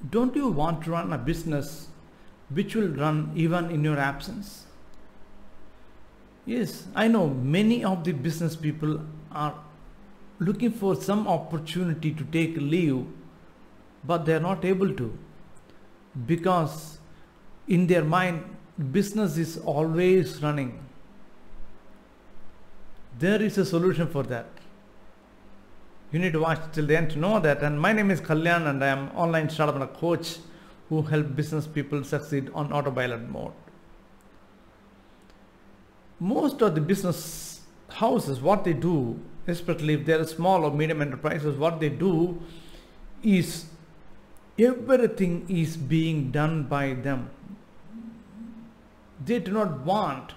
don't you want to run a business which will run even in your absence? Yes, I know many of the business people are looking for some opportunity to take leave, but they are not able to, because in their mind business is always running. There is a solution for that. You need to watch till the end to know that. And my name is Kalyan, and I am online startup coach who help business people succeed on autopilot mode. Most of the business houses, what they do, especially if they are small or medium enterprises, what they do is everything is being done by them. They do not want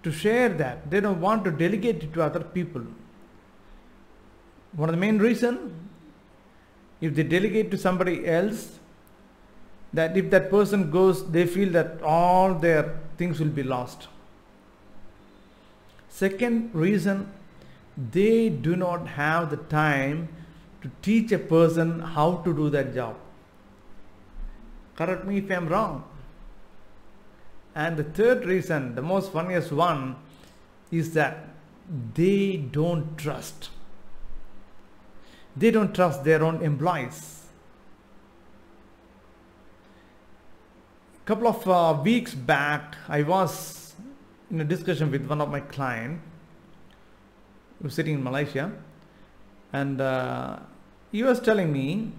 to share that. They don't want to delegate it to other people. One of the main reasons, if they delegate to somebody else, that if that person goes, they feel that all their things will be lost. Second reason, they do not have the time to teach a person how to do that job. Correct me if I am wrong. And the third reason, the most funniest one, is that they don't trust. They don't trust their own employees. A couple of weeks back, I was in a discussion with one of my clients who was sitting in Malaysia, and he was telling me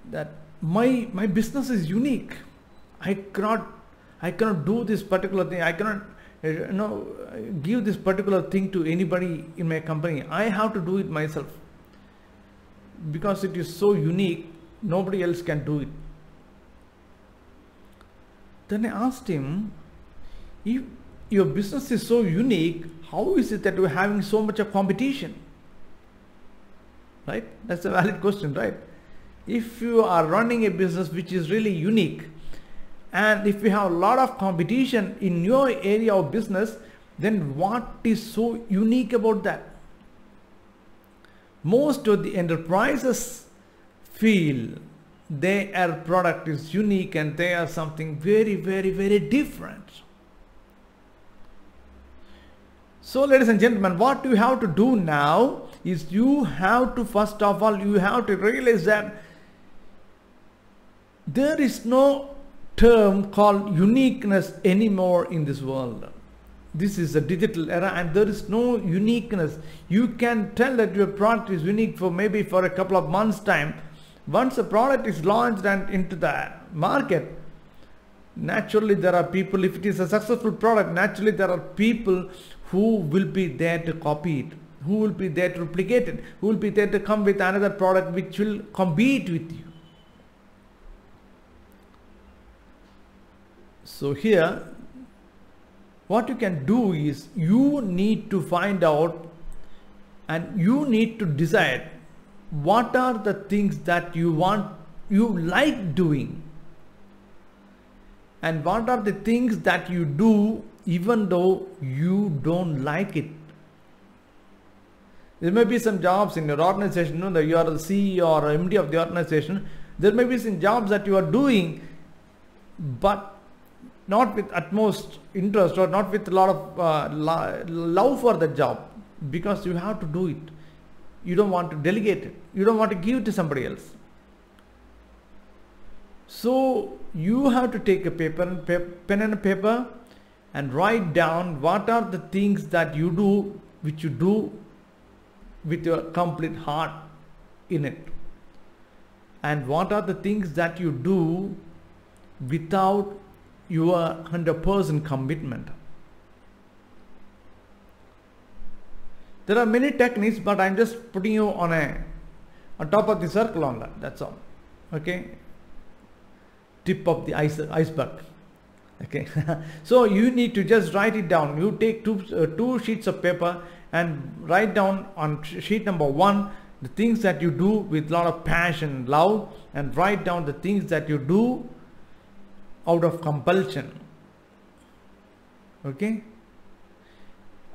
that my business is unique. I cannot do this particular thing. I cannot give this particular thing to anybody in my company. I have to do it myself, because it is so unique, nobody else can do it. Then I asked him, if your business is so unique, how is it that you are having so much of competition? Right? That's a valid question, right? If you are running a business which is really unique, and if you have a lot of competition in your area of business, then what is so unique about that? Most of the enterprises feel their product is unique and they are something very, very, very different. So ladies and gentlemen, what you have to do now is you have to, first of all, you have to realize that there is no term called uniqueness anymore in this world. This is a digital era and there is no uniqueness. You can tell that your product is unique for maybe for a couple of months time. Once a product is launched and into the market, naturally there are people, if it is a successful product, naturally there are people who will be there to copy it, who will be there to replicate it, who will be there to come with another product which will compete with you. So here, what you can do is you need to find out and you need to decide what are the things that you like doing, and what are the things that you do even though you don't like it. There may be some jobs in your organization, that you are the CEO or MD of the organization. There may be some jobs that you are doing, but not with utmost interest or not with a lot of love for the job, because you have to do it. You don't want to delegate it. You don't want to give it to somebody else. So you have to take a pen and a paper and write down what are the things that you do, which you do with your complete heart in it, and what are the things that you do without your 100% commitment. There are many techniques, but I'm just putting you on top of the circle on that. That's all. Okay. Tip of the iceberg. Okay. So you need to just write it down. You take two sheets of paper and write down on sheet number 1 the things that you do with a lot of passion, love, and write down the things that you do out of compulsion. Okay.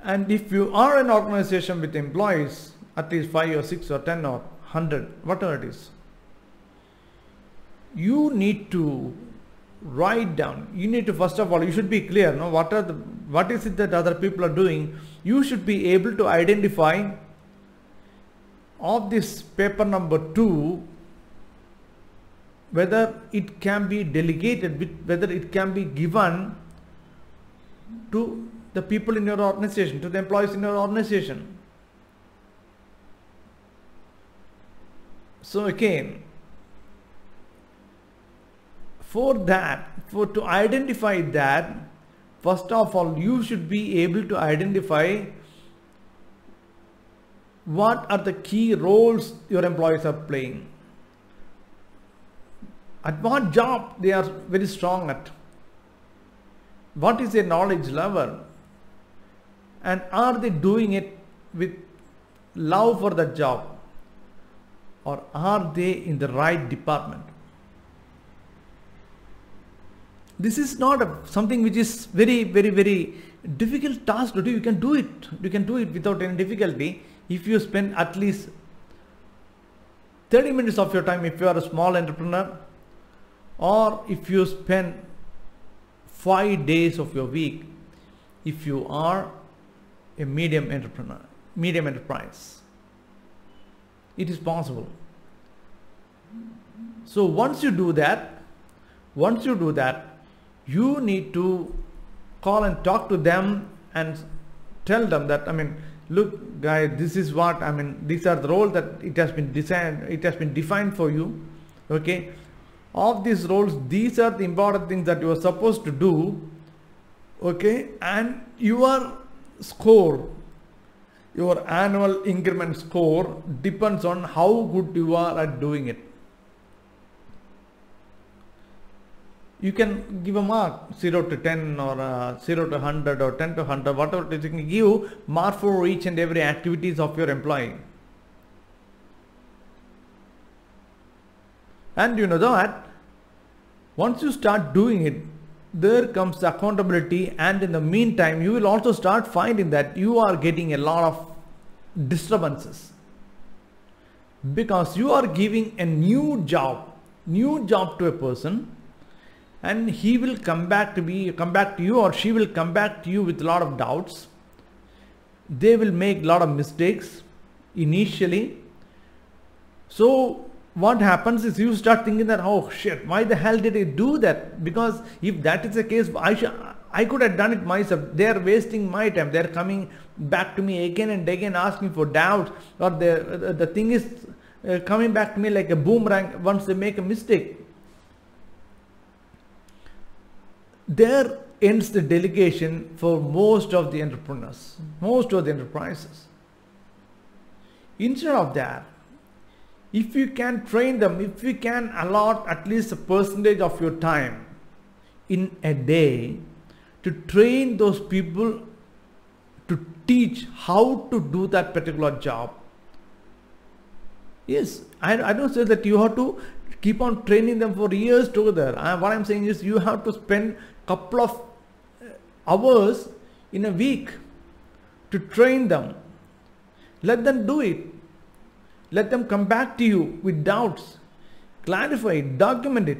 And if you are an organization with employees, at least 5 or 6 or 10 or 100, whatever it is, you need to write down. You need to, first of all, you should be clear, no, what is it that other people are doing. You should be able to identify of this paper number 2 whether it can be delegated, whether it can be given to the people in your organization, to the employees in your organization. So again, to identify that, first of all, you should be able to identify what are the key roles your employees are playing, at what job they are very strong at, what is their knowledge level, and are they doing it with love for the job, or are they in the right department. This is not something which is very difficult task to do. You can do it. You can do it without any difficulty if you spend at least 30 minutes of your time if you are a small entrepreneur, or if you spend 5 days of your week if you are a medium entrepreneur, medium enterprise. It is possible. So once you do that, you need to call and talk to them and tell them that, look guys, this is what, these are the roles that it has been defined for you. Okay, of these roles, these are the important things that you are supposed to do. Okay, and your score, your annual increment score depends on how good you are at doing it. You can give a mark 0 to 10 or 0 to 100 or 10 to 100, whatever it is. You can give mark for each and every activities of your employee. And you know that once you start doing it, there comes accountability, and in the meantime you will also start finding that you are getting a lot of disturbances, because you are giving a new job to a person, and he will come back to you, or she will come back to you with a lot of doubts. They will make a lot of mistakes initially. So what happens is you start thinking that, oh shit, why the hell did I do that? Because if that is the case, I could have done it myself. They are wasting my time. They are coming back to me again and again asking for doubts, or the thing is coming back to me like a boomerang once they make a mistake. There ends the delegation for most of the entrepreneurs, most of the enterprises. Instead of that, if you can train them, if you can allot at least a percentage of your time in a day to train those people, to teach how to do that particular job. Yes, I don't say that you have to keep on training them for years together. What I'm saying is you have to spend couple of hours in a week to train them. Let them do it. Let them come back to you with doubts. Clarify it, document it,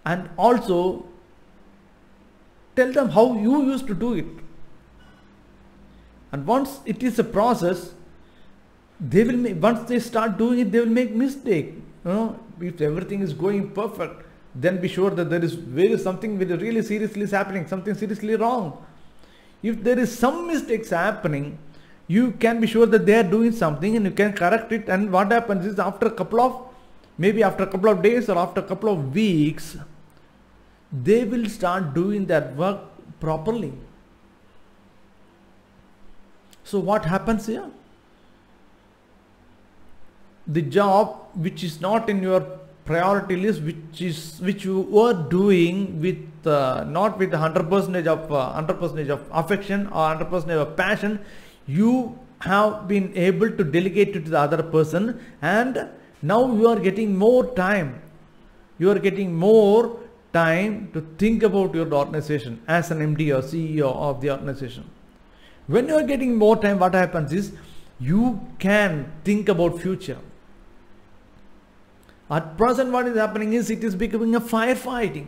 and also tell them how you used to do it. And once it is a process, once they start doing it, they will make mistake. If everything is going perfect, then be sure that there is something really seriously happening, something seriously wrong. If there is some mistakes happening, you can be sure that they are doing something and you can correct it. And what happens is after a couple of days or after a couple of weeks, they will start doing that work properly. So what happens here? The job which is not in your priority list, which you were doing with not with 100% of affection or 100% of passion, you have been able to delegate it to the other person, and now you are getting more time. You are getting more time to think about your organization as an MD or CEO of the organization. When you are getting more time, what happens is you can think about future. At present, what is happening is it is becoming a firefighting.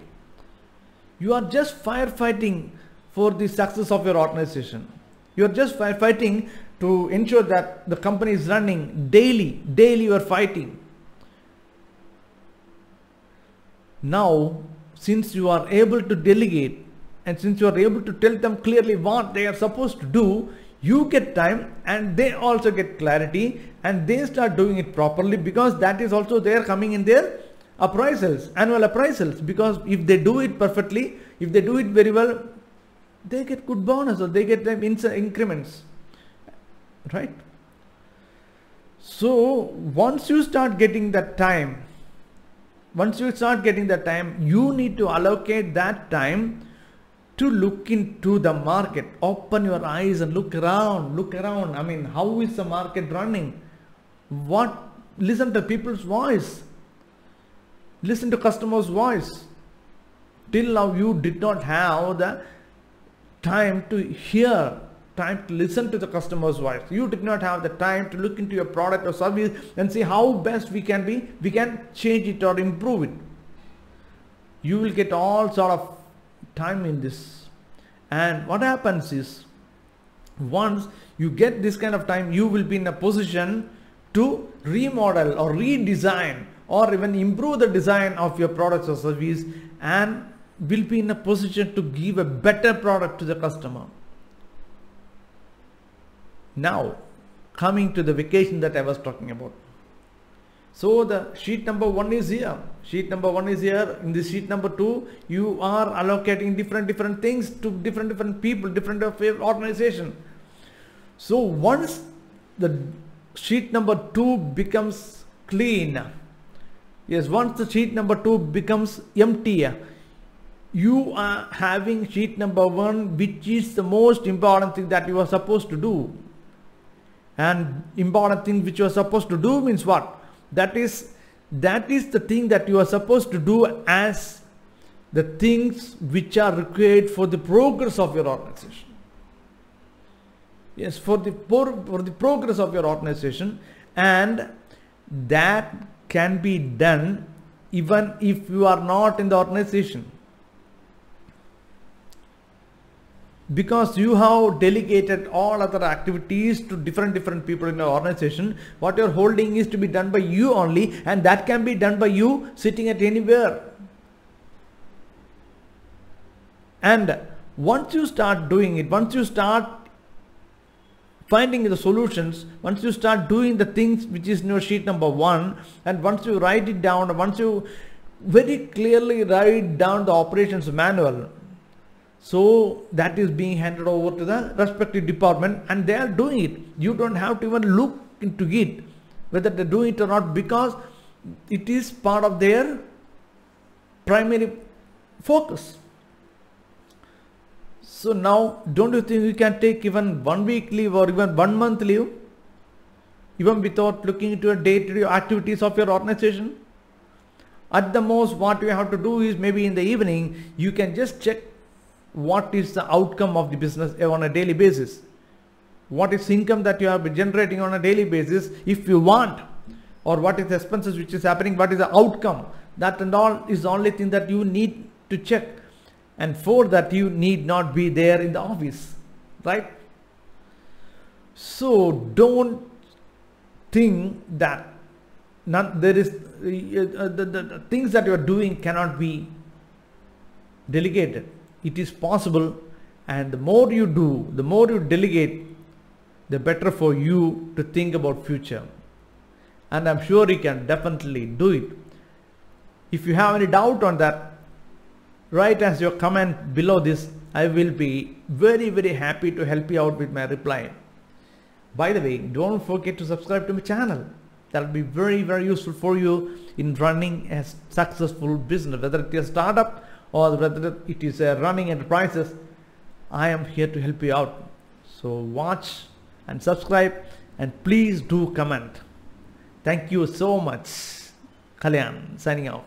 You are just firefighting for the success of your organization. You are just firefighting to ensure that the company is running daily. Daily you are fighting. Now, since you are able to delegate and since you are able to tell them clearly what they are supposed to do, you get time and they also get clarity and they start doing it properly, because that is also there coming in their appraisals, annual appraisals. Because if they do it perfectly, if they do it very well, they get good bonus or they get them increments, right? So once you start getting that time, you need to allocate that time to look into the market. Open your eyes and look around. I mean, how is the market running? Listen to people's voice. Listen to customers' voice. Till now you did not have the time to listen to the customer's voice. You did not have the time to look into your product or service and see how best we can change it or improve it. You will get all sort of time in this. And what happens is, once you get this kind of time, you will be in a position to remodel or redesign or even improve the design of your products or service, and will be in a position to give a better product to the customer. Now, coming to the vacation that I was talking about. So the sheet number 1 is here. In this sheet number 2, you are allocating different things to different people, different organization. So once the sheet number 2 becomes clean, once the sheet number 2 becomes empty, you are having sheet number 1, which is the most important thing that you are supposed to do. And important thing which you are supposed to do means what? That is the thing that you are supposed to do as the things which are required for the progress of your organization. Yes, for the progress of your organization, and that can be done even if you are not in the organization. Because you have delegated all other activities to different people in your organization, what you're holding is to be done by you only, and that can be done by you sitting at anywhere. And once you start doing it, once you start finding the solutions, once you start doing the things which is in your sheet number 1, and once you write it down, once you very clearly write down the operations manual, so that is being handed over to the respective department and they are doing it. You don't have to even look into it whether they do it or not, because it is part of their primary focus. So now, don't you think you can take even 1 week leave or even 1 month leave, even without looking into your day-to-day activities of your organization? At the most, what you have to do is maybe in the evening, you can just check what is the outcome of the business on a daily basis. What is income that you have been generating on a daily basis if you want, or what is the expenses which is happening, what is the outcome. That and all is the only thing that you need to check. And for that you need not be there in the office, right? So don't think that the things that you are doing cannot be delegated. It is possible, and the more you do, the more you delegate, the better for you to think about future. And I'm sure you can definitely do it. If you have any doubt on that, write as your comment below this. I will be very happy to help you out with my reply. By the way, don't forget to subscribe to my channel. That will be very useful for you in running a successful business, whether it is a startup or whether it is a running enterprises. I am here to help you out. So watch and subscribe, and please do comment. Thank you so much. Kalyan signing off.